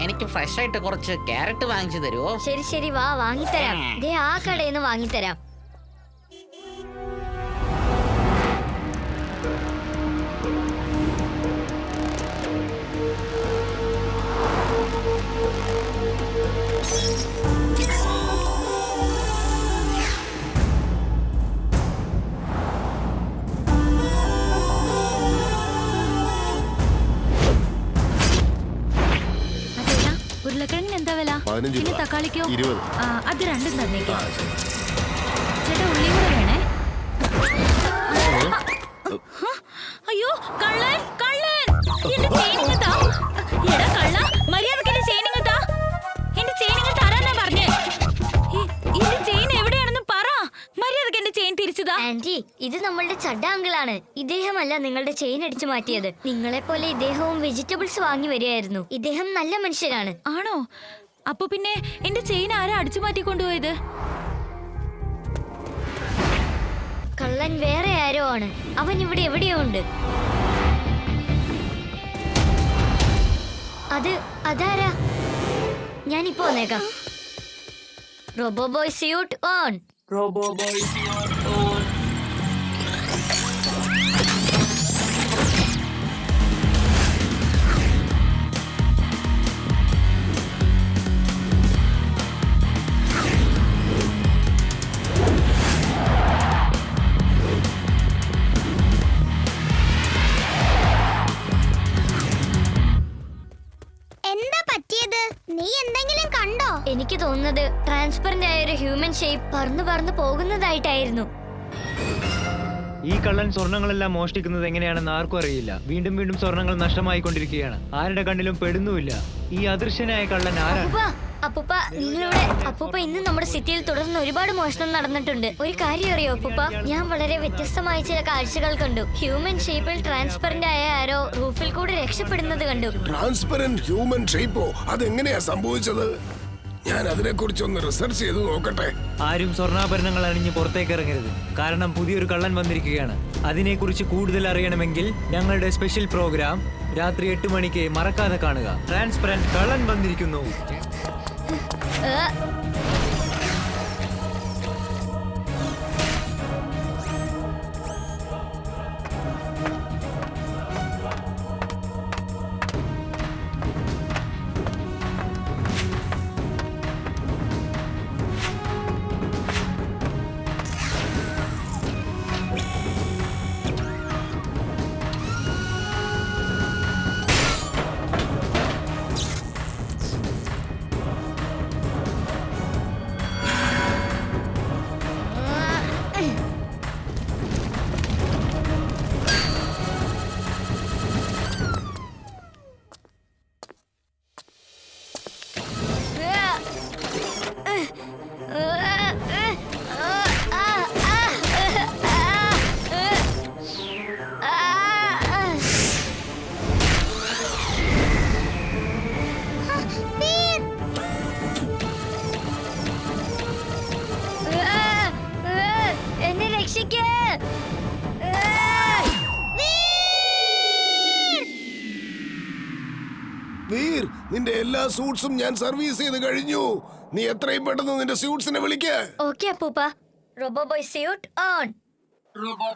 എനിക്ക് ഫ്രഷ് ആയിട്ട് കുറച്ച് ക്യാരറ്റ് വാങ്ങിച്ചു തരുമോ? ശരി ശരി, വാ വാങ്ങിത്തരാം. ദേ ആ കടയിൽ നിന്ന് വാങ്ങിത്തരാം. ഉരുളക്കിഴങ്ങിന് എന്താ വില? 15 പിന്നെ രൂപ. തക്കാളിക്കോ? 20. അത് രണ്ടും തന്നേക്കാം. ചേട്ടാ ഉള്ളി കൂടെ വേണേ. അയ്യോ കള്ളൻ കള്ളൻ! എന്റെ ചെയിനിങ് താ. എടാ കള്ള, മര്യാദയ്ക്ക് എന്റെ ചെയിനിങ് താ. എന്റെ ചെയിനിങ് തരാനാ പറഞ്ഞേ. എന്റെ ചെയിൻ എവിടെയാണെന്ന് പറ. മര്യാദയ്ക്ക് എന്റെ ചെയിൻ തിരിച്ചുതാ. ആന്റി, ഇത് നമ്മളുടെ ചഡ്ഡ അങ്കിളാണ്. ഇദ്ദേഹമല്ല നിങ്ങളുടെ ചെയിൻ അടിച്ചു മാറ്റിയത്. നിങ്ങളെ പോലെ ഇദ്ദേഹവും വെജിറ്റബിൾസ് വാങ്ങി വരികയായിരുന്നു. ഇദ്ദേഹം നല്ല മനുഷ്യരാണ്. ആണോ? അപ്പൊ പിന്നെ എന്റെ ചെയിൻ ആരാ അടിച്ചു മാറ്റി കൊണ്ടുപോയത്? കള്ളൻ വേറെ ആരോ ആണ്. അവൻ ഇവിടെ എവിടെയോ ഉണ്ട്. അതാരാ? ഞാനിപ്പോ വന്നേക്കാം. Robo boy suit on. എനിക്ക് തോന്നുന്നത് ട്രാൻസ്പെറന്റ് ആയ ഒരു ഹ്യൂമൻ ഷേപ്പ് പറന്നു പറന്നു പോകുന്നതായിട്ടായിരുന്നു. ഈ കള്ളൻ സ്വർണ്ണങ്ങളെല്ലാം മോഷ്ടിക്കുന്നത് എങ്ങനെയാണെന്ന് ആർക്കും അറിയില്ല. വീണ്ടും വീണ്ടും സ്വർണ്ണങ്ങൾ നഷ്ടമായിക്കൊണ്ടിരിക്കുകയാണ്. ആരുടെ കണ്ണിലും പെടുന്നുമില്ല. ഈ അദൃശ്യനായ കള്ളൻ ആരാണ്? അപ്പൂപ്പ നിങ്ങളിവിടെ. അപ്പൂപ്പ ഇന്ന് നമ്മുടെ സിറ്റിയിൽ തുടർന്ന് ഒരുപാട് മോഷണം നടന്നിട്ടുണ്ട്. ഒരു കാര്യം അറിയോ അപ്പൂപ്പ? ഞാൻ വളരെ വ്യത്യസ്തമായ ചില കാഴ്ചകൾ കണ്ടു. ഹ്യൂമൻ ഷേപ്പിൽ ട്രാൻസ്പെറന്റ് ആയ ആരോ റൂഫിൽ കൂടെ രക്ഷപ്പെടുന്നത് കണ്ടു. ട്രാൻസ്പെറന്റ് ഹ്യൂമൻ ഷേപ്പോ? അതെങ്ങനെയാ സംഭവിച്ചത്? ഞാൻ അതിനെ കുറിച്ചൊന്ന് റിസർച്ച് ചെയ്ത് നോക്കട്ടെ. ആരും സ്വർണ്ണാഭരണങ്ങൾ അണിഞ്ഞ് പുറത്തേക്ക് ഇറങ്ങരുത്. കാരണം പുതിയൊരു കള്ളൻ വന്നിരിക്കുകയാണ്. അതിനെക്കുറിച്ച് കൂടുതൽ അറിയണമെങ്കിൽ ഞങ്ങളുടെ സ്പെഷ്യൽ പ്രോഗ്രാം രാത്രി 8 മണിക്ക് മറക്കാതെ കാണുക. ട്രാൻസ്പെറന്റ് കള്ളൻ വന്നിരിക്കുന്നു. വീർ, നിന്റെ എല്ലാ സൂട്ട്സും ഞാൻ സർവീസ് ചെയ്ത് കഴിഞ്ഞു. നീ എത്രയും പെട്ടെന്ന് നിന്റെ സ്യൂട്ട്സിനെ വിളിക്ക. ഓക്കേ അപ്പൂപ്പ. Robo boy suit on. Robo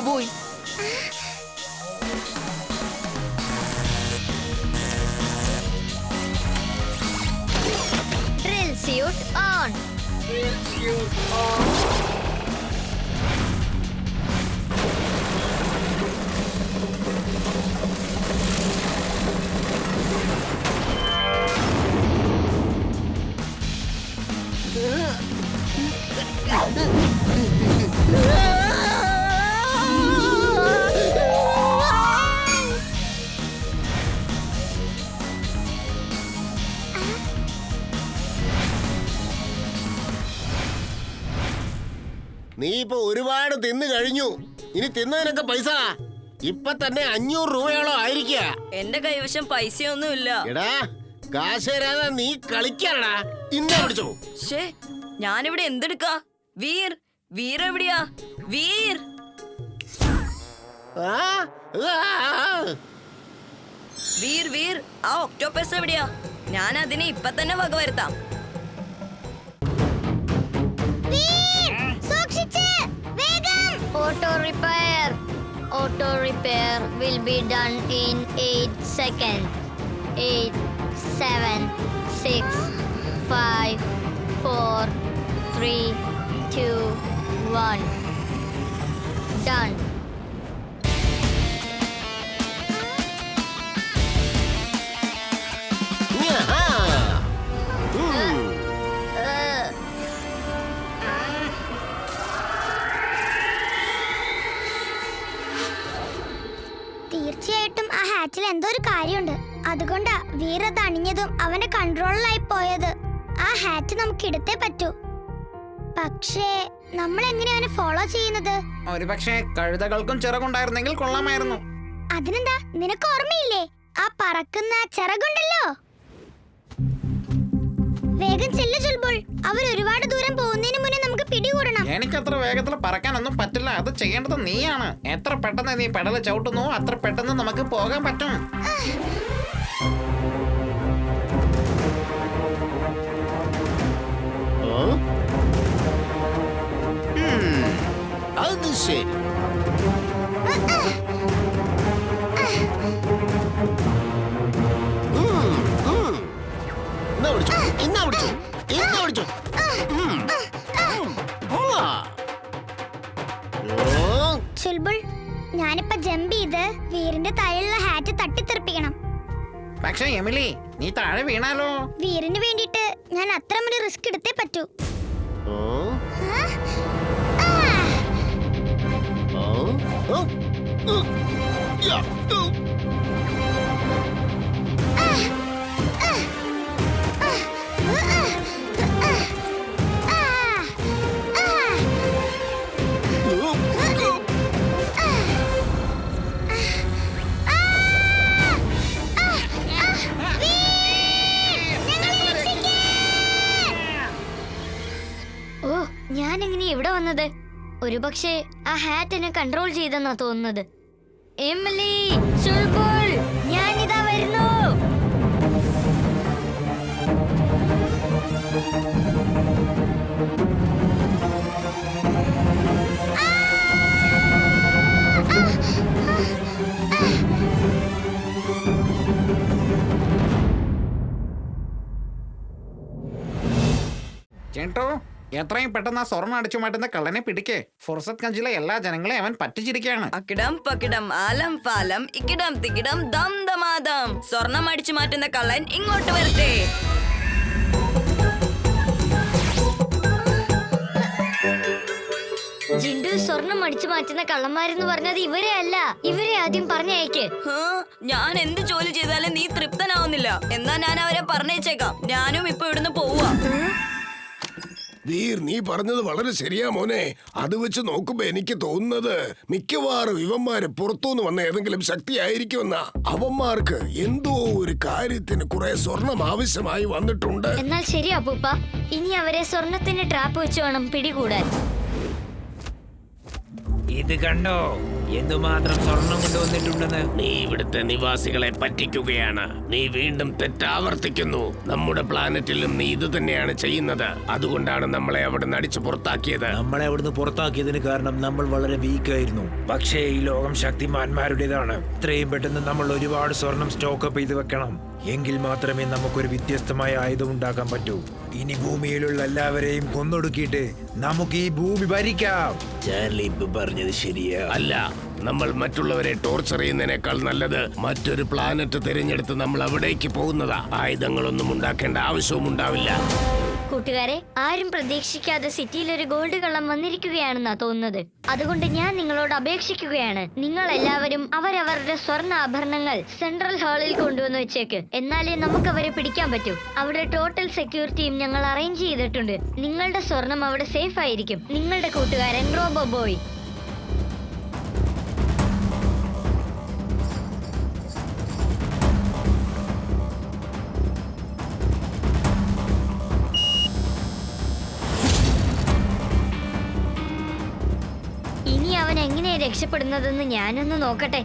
boy. Drill suit on. ഒരുപാട് തിന്നു കഴിഞ്ഞു. ഇനി തിന്നതിനൊക്കെ പൈസ ഇപ്പൊ തന്നെ 500 രൂപയോളം ആയിരിക്കുക. എന്റെ കൈവശം പൈസയൊന്നുമില്ല. എടാ കാശ് തരാതെ നീ കളിക്കാടാ. ഇന്ന പിടിച്ചോ. ഞാനിവിടെ എന്തെടുക്കാ? വീർ എവിടെയാ? വീർ ആ, ആ, വീർ ആ ഒക്ടോപ്പസ് എവിടെയാ? ഞാൻ അതിനെ ഇപ്പൊ തന്നെ വകവരുത്താം. Auto repair will be done in 8 seconds. 8, 7, 6, 5, 4, 3, 2, 1. Done. ഞാ. തീർച്ചയായിട്ടും ആ ഹാറ്റിൽ എന്തോ ഒരു കാര്യമുണ്ട്. അതുകൊണ്ടാ വീരത് അണിഞ്ഞതും അവന്റെ കൺട്രോളിലായി പോയത്. ആ ഹാറ്റ് നമുക്ക് എടുത്തേ പറ്റൂ. പക്ഷേ നമ്മൾ എങ്ങനെയാ അവനെ ഫോളോ ചെയ്യുന്നത്? ഒരു പക്ഷേ കഴുതകൾക്കും ചിറകുണ്ടായിരുന്നെങ്കിൽ കൊള്ളാമായിരുന്നു. അതിനെന്താ, നിനക്ക് ഓർമ്മയില്ലേ ആ പറക്കുന്ന ചിറകുണ്ടല്ലോ? വേഗം ചെല്ലു ചുൽബുൾ. അവർ ഒരുപാട് ദൂരം പോകുന്നതിന് മുന്നേ നമുക്ക് പിടികൂടണം. എനിക്കത്ര വേഗത്തിൽ പറക്കാനൊന്നും പറ്റില്ല. അത് ചെയ്യേണ്ടത് നീയാണ്. എത്ര പെട്ടെന്ന് നീ പെടല് ചവിട്ടുന്നു അത്ര പെട്ടെന്ന് നമുക്ക് പോകാൻ പറ്റും. അത് ശരി. ഇന്നാ പിടിച്ചു. ചുൽബുൾ, ഞാനിപ്പോ ജമ്പ് ചെയ്ത് വീറിന്റെ തലയിലുള്ള ഹാറ്റ് തട്ടിത്തെറിപ്പിക്കണം. പക്ഷെ എമിലി, നീ താഴെ വീണാലോ? വീറിന് വേണ്ടിട്ട് ഞാൻ അത്രമൊരു റിസ്ക് എടുത്തേ പറ്റൂ. ഓ, ഞാൻ എങ്ങനെ ഇവിടെ വന്നത്? ഒരുപക്ഷെ ആ ഹാറ്റ് എന്നെ കൺട്രോൾ ചെയ്തെന്നാ തോന്നുന്നത്. എമിലി, ചുൽബുൾ, ഞാനിതാ വരുന്നു. ചേട്ടോ, എത്രയും പെട്ടെന്ന് ആ സ്വർണ്ണം അടിച്ചു മാറ്റുന്ന കള്ളനെ പിടിക്കേ. ഫുർസത് ഗഞ്ചിലെ എല്ലാ ജനങ്ങളെയും അവൻ പറ്റിച്ചിരിക്കുകയാണ്. അക്കിടം പക്കിടം ആലം ഫാലം ഇക്കിടം തിക്കിടം ദം ദമാദം. സ്വർണം അടിച്ചു മാറ്റുന്ന കള്ളൻ ഇങ്ങോട്ട് വരട്ടെ. ജിൻഡു, സ്വർണം അടിച്ചു മാറ്റുന്ന കള്ളന്മാരെന്ന് പറഞ്ഞത് ഇവരെ അല്ല. ഇവരെ ആദ്യം പറഞ്ഞയക്ക്. ഞാൻ എന്ത് ജോലി ചെയ്താലും നീ തൃപ്തനാവുന്നില്ല. എന്നാ ഞാൻ അവരെ പറഞ്ഞേച്ചേക്കാം. ഞാനും ഇപ്പൊ ഇവിടുന്ന് പോവാ. വീർ, നീ പറഞ്ഞത് വളരെ ശരിയാ മോനെ. അത് വെച്ച് നോക്കുമ്പോ എനിക്ക് തോന്നുന്നത് മിക്കവാറും ഇവന്മാര് പുറത്തുനിന്ന് വന്ന ഏതെങ്കിലും ശക്തി ആയിരിക്കുമെന്നാ. അവന്മാർക്ക് എന്തോ ഒരു കാര്യത്തിന് കുറെ സ്വർണം ആവശ്യമായി വന്നിട്ടുണ്ട്. എന്നാൽ ശരി അപ്പൂപ്പ, ഇനി അവരെ സ്വർണത്തിന്റെ ട്രാപ്പ് വെച്ച് വേണം പിടികൂടാൻ. ഇത് കണ്ടോ, എന്തുമാത്രം സ്വർണം കൊണ്ടുവന്നിട്ടുണ്ടെന്ന്. നീ ഇവിടുത്തെ നിവാസികളെ പറ്റിക്കുകയാണ്. നീ വീണ്ടും തെറ്റാവർത്തിക്കുന്നു. നമ്മുടെ പ്ലാനറ്റിലും നീ ഇത് തന്നെയാണ് ചെയ്യുന്നത്. അതുകൊണ്ടാണ് നമ്മളെ അവിടെ നിന്ന് അടിച്ചു പുറത്താക്കിയത്. നമ്മളെ അവിടുന്ന് പുറത്താക്കിയതിന് കാരണം നമ്മൾ വളരെ വീക്കായിരുന്നു. പക്ഷേ ഈ ലോകം ശക്തിമാന്മാരുടേതാണ്. ഇത്രയും പെട്ടെന്ന് നമ്മൾ ഒരുപാട് സ്വർണം സ്റ്റോക്കപ്പ് ചെയ്ത് വെക്കണം. എങ്കിൽ മാത്രമേ നമുക്കൊരു വ്യത്യസ്തമായ ആയുധം ഉണ്ടാക്കാൻ പറ്റൂ. ഇനി ഭൂമിയിലുള്ള എല്ലാവരെയും കൊന്നൊടുക്കിയിട്ട് നമുക്ക് ഈ ഭൂമി ഭരിക്കാം. ചാർലി ഇപ്പൊ പറഞ്ഞത് ശരിയാ. അല്ല, നമ്മൾ മറ്റുള്ളവരെ ടോർച്ചർ ചെയ്യുന്നതിനേക്കാൾ നല്ലത് മറ്റൊരു പ്ലാനറ്റ് തിരഞ്ഞെടുത്ത് നമ്മൾ അവിടേക്ക് പോകുന്നതാ. ആയുധങ്ങളൊന്നും ഉണ്ടാക്കേണ്ട ആവശ്യവും ഉണ്ടാവില്ല. കൂട്ടുകാരെ, ആരും പ്രതീക്ഷിക്കാതെ സിറ്റിയിൽ ഒരു ഗോൾഡ് കള്ളം വന്നിരിക്കുകയാണെന്നാ തോന്നുന്നത്. അതുകൊണ്ട് ഞാൻ നിങ്ങളോട് അപേക്ഷിക്കുകയാണ്, നിങ്ങൾ എല്ലാവരും അവരവരുടെ സ്വർണ്ണ ആഭരണങ്ങൾ സെൻട്രൽ ഹാളിൽ കൊണ്ടുവന്ന് വെച്ചേക്ക്. എന്നാലേ നമുക്ക് അവരെ പിടിക്കാൻ പറ്റൂ. അവിടെ ടോട്ടൽ സെക്യൂരിറ്റിയും ഞങ്ങൾ അറേഞ്ച് ചെയ്തിട്ടുണ്ട്. നിങ്ങളുടെ സ്വർണം അവിടെ സേഫ് ആയിരിക്കും. നിങ്ങളുടെ കൂട്ടുകാരൻ റോബോ ബോയ്. എങ്ങനെയാ രക്ഷപ്പെടുന്നതെന്ന് ഞാനൊന്ന് നോക്കട്ടെ.